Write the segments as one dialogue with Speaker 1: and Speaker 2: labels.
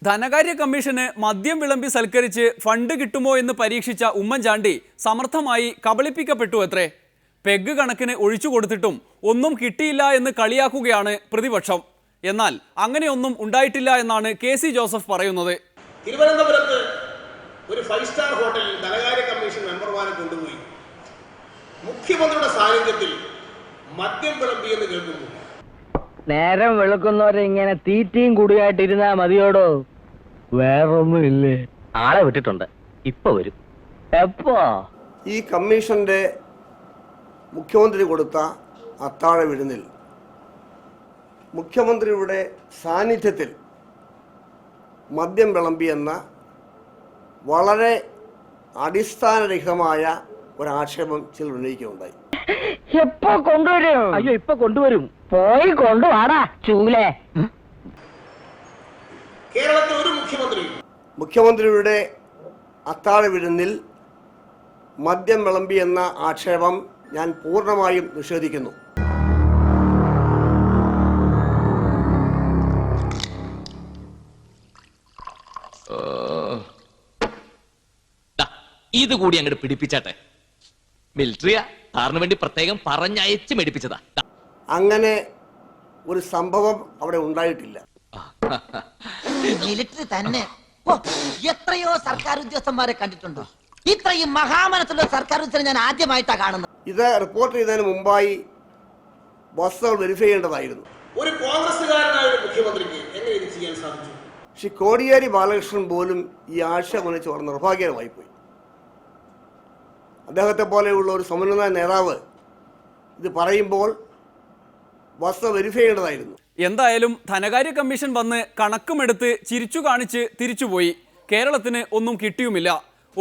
Speaker 1: ധനകാര്യ കമ്മീഷന് മദ്യം വിളമ്പി സൽക്കരിച്ച് ഫണ്ട് കിട്ടുമോ എന്ന് പരീക്ഷിച്ച ഉമ്മൻചാണ്ടി സമർത്ഥമായി കബളിപ്പിക്കപ്പെട്ടു അത്രേ. പെഗ് കണക്കിന് ഒഴിച്ചു കൊടുത്തിട്ടും ഒന്നും കിട്ടിയില്ല എന്ന് കളിയാക്കുകയാണ് പ്രതിപക്ഷം. എന്നാൽ അങ്ങനെയൊന്നും ഉണ്ടായിട്ടില്ല എന്നാണ് കെ സി ജോസഫ് പറയുന്നത്.
Speaker 2: തിരുവനന്തപുരത്ത് ഒരു 5 സ്റ്റാർ ഹോട്ടലിൽ ധനകാര്യ കമ്മീഷൻ മെമ്പർമാരെ കൊണ്ടുപോയി മുഖ്യമന്ത്രിയുടെ സാന്നിധ്യത്തിൽ മദ്യം വിളമ്പി എന്ന് കേൾക്കുന്നു.
Speaker 3: നേരം വെളുക്കുന്നവരെ ഇങ്ങനെ തീറ്റയും കൂടിയായിട്ടിരുന്നാ മതിയോടോ? വേറൊന്നുമില്ലേ? ആളെ വിട്ടിട്ടുണ്ട്, ഇപ്പൊ വരും. എപ്പോ?
Speaker 4: ഈ കമ്മീഷന്റെ മുഖ്യമന്ത്രി കൊടുത്ത അത്താഴ വിരുന്നിൽ മുഖ്യമന്ത്രിയുടെ സാന്നിധ്യത്തിൽ മദ്യം വിളമ്പിയെന്ന വളരെ അടിസ്ഥാനരഹിതമായ ഒരാക്ഷേപം ചിലർ ഉന്നയിക്കുകയുണ്ടായി.
Speaker 3: എപ്പോ കൊണ്ടുവരും? അയ്യോ, ഇപ്പൊ കൊണ്ടുവരും. പോയി കൊണ്ടുവാടാ ചൂലേ.
Speaker 2: കേരളത്തിൽ ഒരു
Speaker 4: മുഖ്യമന്ത്രിയുടെ അത്താഴ വിരുന്നിൽ മദ്യം വിളമ്പി എന്ന ആക്ഷേപം ഞാൻ പൂർണ്ണമായും നിഷേധിക്കുന്നു.
Speaker 5: ഇത് കൂടി അങ്ങോട്ട് പിടിപ്പിച്ചാട്ടെ. മിലിറ്ററിയാ സാറിന് വേണ്ടി പ്രത്യേകം പറഞ്ഞയച്ച് മേടിപ്പിച്ചതാ. അങ്ങനെ
Speaker 4: ഒരു സംഭവം അവിടെ ഉണ്ടായിട്ടില്ല.
Speaker 6: മിലിറ്ററി തന്നെ എത്രയോ സർക്കാർ ഉദ്യോഗസ്ഥന്മാരെ കണ്ടിട്ടുണ്ട്. ഇത്രയും മഹാമനത്തുള്ള സർക്കാർ ഉദ്യോഗസ്ഥരെ ഞാൻ ആദ്യമായിട്ടാണ് കാണുന്നത്.
Speaker 4: ഇത് റിപ്പോർട്ട് ചെയ്തതിന് മുമ്പായി വസ്തുതകൾ വെരിഫൈ ചെയ്യേണ്ടതായിരുന്നു.
Speaker 2: ഒരു കോൺഗ്രസ്സുകാരനായ ഒരു മുഖ്യമന്ത്രിക്ക് എങ്ങനെ ഇത് ചെയ്യാൻ സാധിച്ചു?
Speaker 4: ശ്രീ കോടിയേരി ബാലകൃഷ്ണൻ പോലും ഈ ആശയം ഉന്നയിച്ച് വളരെ നിർഭാഗ്യകരമായി പോയി. അദ്ദേഹത്തെ പോലെയുള്ള ഒരു സമുന്നത നേതാവ് ഇത് പറയുമ്പോൾ വസ്തുത വെരിഫൈ ചെയ്യേണ്ടതായിരുന്നു.
Speaker 1: എന്തായാലും ധനകാര്യ കമ്മീഷൻ വന്ന് കണക്കുമെടുത്ത് ചിരിച്ചു കാണിച്ച് തിരിച്ചുപോയി. കേരളത്തിന് ഒന്നും കിട്ടിയുമില്ല.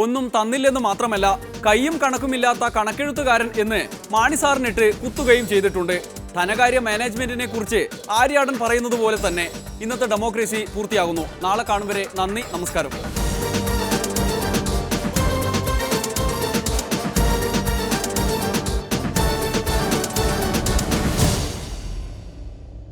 Speaker 1: ഒന്നും തന്നില്ലെന്ന് മാത്രമല്ല, കയ്യും കണക്കുമില്ലാത്ത കണക്കെഴുത്തുകാരൻ എന്ന് മാണി സാറിനിട്ട് കുത്തുകയും ചെയ്തിട്ടുണ്ട്. ധനകാര്യ മാനേജ്മെന്റിനെ കുറിച്ച് ആര്യാടൻ പറയുന്നത് പോലെ തന്നെ ഇന്നത്തെ ഡെമോക്രസി പൂർത്തിയാകുന്നു. നാളെ കാണും വരെ നന്ദി, നമസ്കാരം.